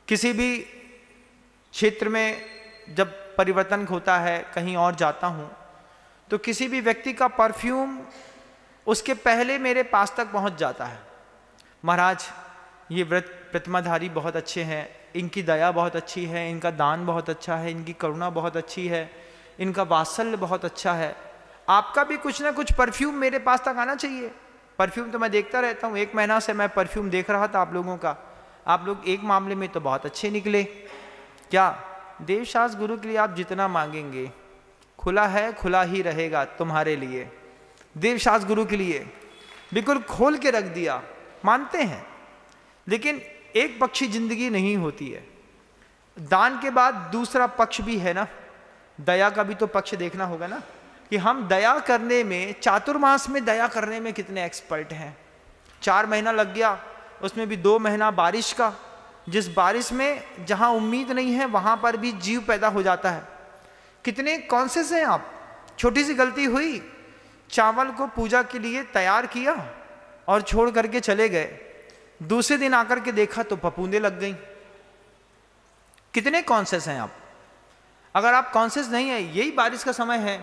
किसी भी क्षेत्र में जब परिवर्तन होता है, कहीं और जाता हूँ, तो किसी भी व्यक्ति का परफ्यूम उसके पहले मेरे पास तक पहुँच जाता है। महाराज ये व्रत प्रतिमाधारी बहुत अच्छे हैं, इनकी दया बहुत अच्छी है, इनका दान बहुत अच्छा है, इनकी करुणा बहुत अच्छी है, इनका वात्सल्य बहुत अच्छा है। आपका भी कुछ ना कुछ परफ्यूम मेरे पास तक आना चाहिए। परफ्यूम तो मैं देखता रहता हूँ, 1 महीना से मैं परफ्यूम देख रहा था आप लोगों का। आप लोग एक मामले में तो बहुत अच्छे निकले। क्या देवशास्त्र गुरु के लिए आप जितना मांगेंगे खुला है, खुला ही रहेगा तुम्हारे लिए। देवशास्त्र गुरु के लिए बिल्कुल खोल के रख दिया, मानते हैं। लेकिन एक पक्षी जिंदगी नहीं होती है। दान के बाद दूसरा पक्ष भी है ना, दया का भी तो पक्ष देखना होगा ना, कि हम दया करने में, चातुर्मास में दया करने में कितने एक्सपर्ट हैं। 4 महीना लग गया, उसमें भी 2 महीना बारिश का, जिस बारिश में जहां उम्मीद नहीं है वहां पर भी जीव पैदा हो जाता है। कितने कॉन्शियस हैं आप। छोटी सी गलती हुई, चावल को पूजा के लिए तैयार किया और छोड़ करके चले गए, दूसरे दिन आकर के देखा तो फफूंदे लग गई। कितने कॉन्शियस हैं आप। अगर आप कॉन्शियस नहीं है, यही बारिश का समय है,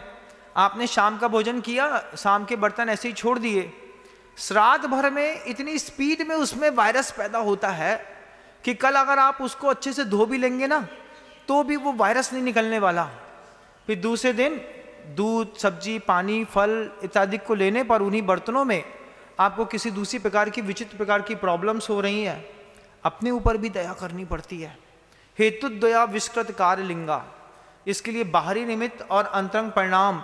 आपने शाम का भोजन किया, शाम के बर्तन ऐसे ही छोड़ दिए, श्राद्ध भर में इतनी स्पीड में उसमें वायरस पैदा होता है कि कल अगर आप उसको अच्छे से धो भी लेंगे ना तो भी वो वायरस नहीं निकलने वाला। फिर दूसरे दिन दूध, सब्जी, पानी, फल इत्यादि को लेने पर उन्हीं बर्तनों में आपको किसी दूसरी प्रकार की विचित्र प्रकार की प्रॉब्लम्स हो रही हैं। अपने ऊपर भी दया करनी पड़ती है। हेतु दया विष्कृत कार्य लिंगा, इसके लिए बाहरी निमित्त और अंतरंग परिणाम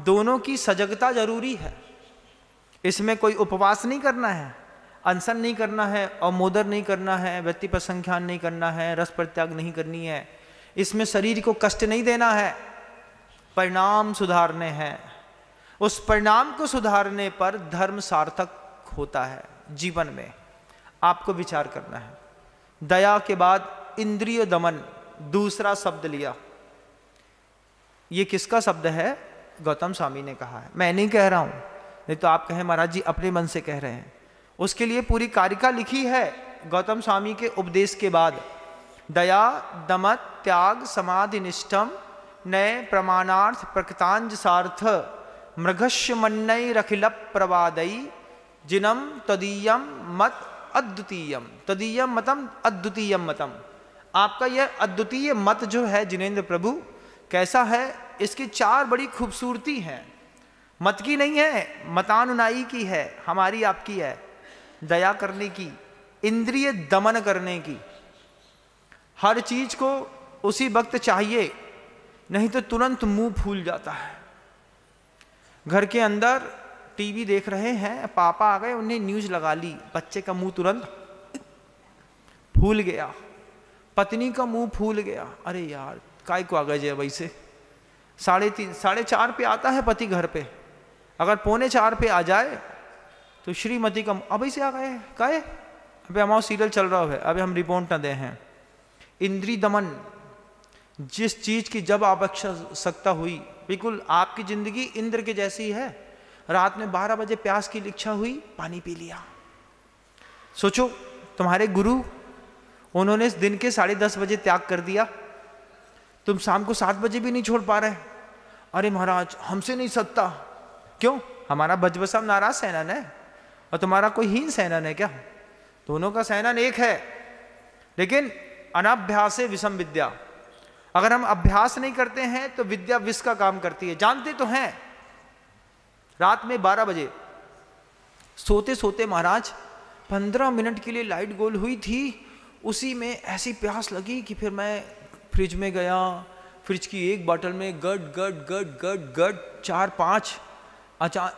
दोनों की सजगता जरूरी है। इसमें कोई उपवास नहीं करना है, अनशन नहीं करना है, अवमोदर नहीं करना है, व्यक्ति पर संख्यान नहीं करना है, रस परित्याग नहीं करनी है, इसमें शरीर को कष्ट नहीं देना है, परिणाम सुधारने हैं। उस परिणाम को सुधारने पर धर्म सार्थक होता है। जीवन में आपको विचार करना है। दया के बाद इंद्रिय दमन दूसरा शब्द लिया। ये किसका शब्द है? गौतम स्वामी ने कहा है, मैं नहीं कह रहा हूं, नहीं तो आप कहें महाराज जी अपने मन से कह रहे हैं। उसके लिए पूरी कारिका लिखी है गौतम स्वामी के उपदेश के बाद। दया दमत त्याग समाधि निष्ठम नए प्रमाणार्थ प्रकृतांज सार्थ मृगस्य मन्नई रखिल प्रवादई जिनम तदीयम मत अद्वितीयम, तदीयम मतम अद्वितीयम मतम। आपका यह अद्वितीय मत जो है जिनेंद्र प्रभु, कैसा है? इसकी 4 बड़ी खूबसूरती हैं। मत की नहीं है, मतानुनायी की है, हमारी आपकी है। दया करने की, इंद्रिय दमन करने की। हर चीज को उसी वक्त चाहिए, नहीं तो तुरंत मुंह फूल जाता है। घर के अंदर टीवी देख रहे हैं, पापा आ गए, उन्हें न्यूज लगा ली, बच्चे का मुंह तुरंत फूल गया, पत्नी का मुंह फूल गया। अरे यार काय को आ गए जय, वैसे 3:30 4:30 पे आता है पति घर पे, अगर 3:45 पे आ जाए तो श्रीमती का अभी से आ गए, काहे अबे हमारा सीरियल चल रहा है, अबे हम रिपोर्ट ना दे हैं। इंद्रिय दमन, जिस चीज की जब आवश्यकता हुई, बिल्कुल आपकी जिंदगी इंद्र के जैसी है। रात में 12 बजे प्यास की इच्छा हुई, पानी पी लिया। सोचो तुम्हारे गुरु, उन्होंने दिन के 10:30 बजे त्याग कर दिया, तुम शाम को 7 बजे भी नहीं छोड़ पा रहे। अरे महाराज हमसे नहीं सकता। क्यों? हमारा बजबसम नाराज सेनन है और तुम्हारा कोई हीन सेनन है क्या? दोनों का सेनन एक है। लेकिन अनाभ्यास विषम विद्या, अगर हम अभ्यास नहीं करते हैं तो विद्या विष का काम करती है। जानते तो हैं, रात में 12 बजे सोते सोते महाराज 15 मिनट के लिए लाइट गोल हुई थी, उसी में ऐसी प्यास लगी कि फिर मैं फ्रिज में गया, फ्रिज की एक बोतल में गट गट गट गट गट 4-5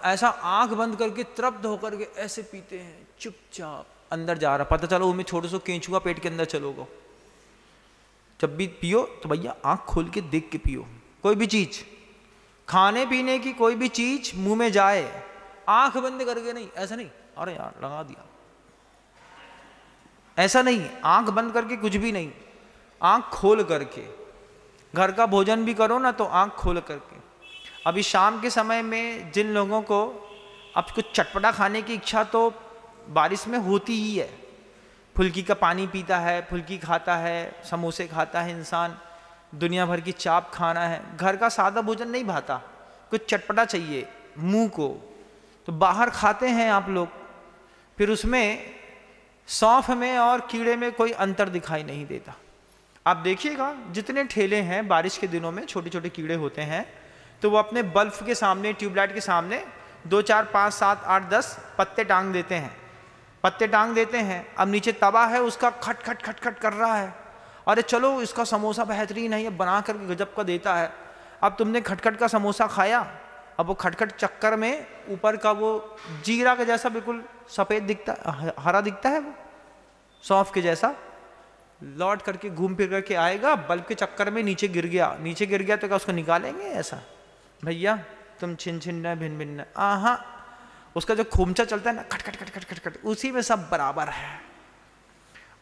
ऐसा आंख बंद करके तृप्त होकर के ऐसे पीते हैं, चुपचाप अंदर जा रहा, पता चलो उनमें छोटे से केंचुआ पेट के अंदर चलोगे। जब भी पियो तो भैया आंख खोल के देख के पियो। कोई भी चीज, खाने पीने की कोई भी चीज मुंह में जाए, आंख बंद करके नहीं, ऐसा नहीं अरे यार लगा दिया, ऐसा नहीं, आंख बंद करके कुछ भी नहीं, आंख खोल करके। घर का भोजन भी करो ना तो आंख खोल करके। अभी शाम के समय में जिन लोगों को अब कुछ चटपटा खाने की इच्छा तो बारिश में होती ही है, फुल्की का पानी पीता है, फुल्की खाता है, समोसे खाता है इंसान, दुनिया भर की चाप खाना है, घर का सादा भोजन नहीं भाता, कुछ चटपटा चाहिए मुंह को, तो बाहर खाते हैं आप लोग। फिर उसमें सौंफ में और कीड़े में कोई अंतर दिखाई नहीं देता। आप देखिएगा जितने ठेले हैं बारिश के दिनों में, छोटे छोटे कीड़े होते हैं, तो वो अपने बल्ब के सामने, ट्यूबलाइट के सामने 2 4 5 7 8 10 पत्ते टांग देते हैं, पत्ते टांग देते हैं। अब नीचे तवा है, उसका खट खट खट खट कर रहा है, अरे चलो इसका समोसा बेहतरीन है, ये बना करके गजब का देता है। अब तुमने खटखट का समोसा खाया, अब वो खटखट चक्कर में ऊपर का वो जीरा के जैसा बिल्कुल सफ़ेद दिखता, हरा दिखता है, वो सौंफ के जैसा, लौट करके घूम फिर करके आएगा, बल्ब के चक्कर में नीचे गिर गया, नीचे गिर गया तो क्या उसको निकालेंगे ऐसा? भैया तुम छिन छिन्न भिन्न भिन्न, आहा, उसका जो खोमचा चलता है ना, खट खट खट खट खट खट, उसी में सब बराबर है,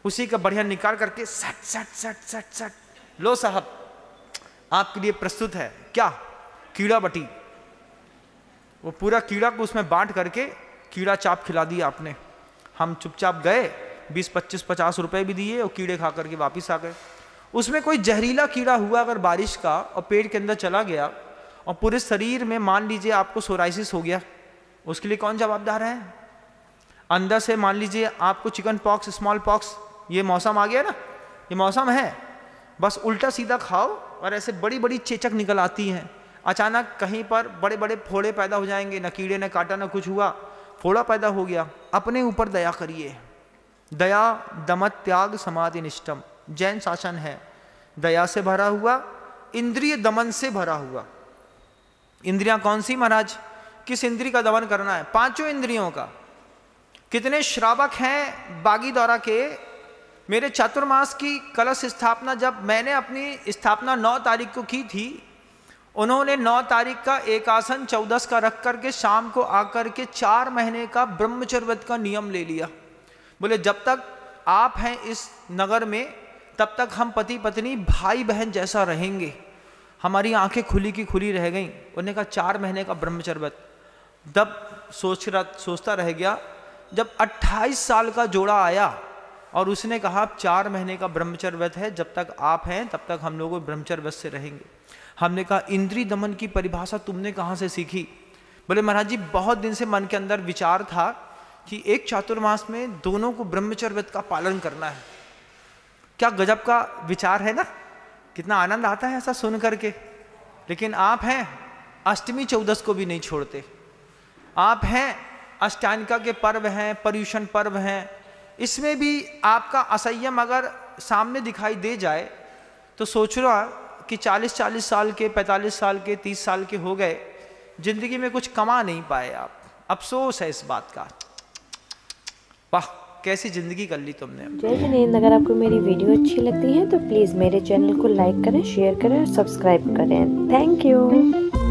उसी का बढ़िया निकाल करके सट सट सट सट सट, लो साहब आपके लिए प्रस्तुत है क्या, कीड़ा बटी। वो पूरा कीड़ा को उसमें बांट करके कीड़ा चाप खिला दिया आपने। हम चुपचाप गए, 20 25 50 रुपए भी दिए और कीड़े खा करके वापिस आ गए। उसमें कोई जहरीला कीड़ा हुआ अगर बारिश का और पेट के अंदर चला गया और पूरे शरीर में मान लीजिए आपको सोराइसिस हो गया, उसके लिए कौन जवाबदार है? अंदर से मान लीजिए आपको चिकन पॉक्स, स्मॉल पॉक्स, ये मौसम आ गया ना, ये मौसम है, बस उल्टा सीधा खाओ और ऐसे बड़ी बड़ी चेचक निकल आती हैं, अचानक कहीं पर बड़े बड़े फोड़े पैदा हो जाएंगे, न कीड़े ने काटा न कुछ हुआ, फोड़ा पैदा हो गया। अपने ऊपर दया करिए। दया दमत त्याग समाधि निष्ठम, जैन शासन है, दया से भरा हुआ, इंद्रिय दमन से भरा हुआ। इंद्रियां कौन सी महाराज? किस इंद्रिय का दमन करना है? 5 इंद्रियों का। कितने श्रावक हैं बागीदौरा के। मेरे चातुर्मास की कलश स्थापना जब मैंने अपनी स्थापना 9 तारीख को की थी, उन्होंने 9 तारीख का एक आसन 14 का रख करके शाम को आकर के 4 महीने का ब्रह्मचर्य व्रत का नियम ले लिया। बोले जब तक आप हैं इस नगर में तब तक हम पति पत्नी भाई बहन जैसा रहेंगे। हमारी आंखें खुली की खुली रह गईं। उन्होंने कहा 4 महीने का ब्रह्मचर्य व्रत। तब सोचता रह गया, जब 28 साल का जोड़ा आया और उसने कहा 4 महीने का ब्रह्मचर्य व्रत है, जब तक आप हैं तब तक हम लोग ब्रह्मचर्य व्रत से रहेंगे। हमने कहा इंद्रिय दमन की परिभाषा तुमने कहाँ से सीखी? बोले महाराज जी बहुत दिन से मन के अंदर विचार था कि एक चातुर्मास में दोनों को ब्रह्मचर्य व्रत का पालन करना है। क्या गजब का विचार है ना, कितना आनंद आता है ऐसा सुन करके। लेकिन आप हैं अष्टमी 14 को भी नहीं छोड़ते, आप हैं अष्टांगिका के पर्व हैं, पर्युषण पर्व हैं, इसमें भी आपका असंयम अगर सामने दिखाई दे जाए तो सोच रहा कि 40 साल के, 45 साल के, 30 साल के हो गए, जिंदगी में कुछ कमा नहीं पाए आप। अफसोस है इस बात का। वाह कैसी जिंदगी कर ली तुमने। जय जिनेंद्र, अगर आपको मेरी वीडियो अच्छी लगती है तो प्लीज़ मेरे चैनल को लाइक करें, शेयर करें और सब्सक्राइब करें। Thank you.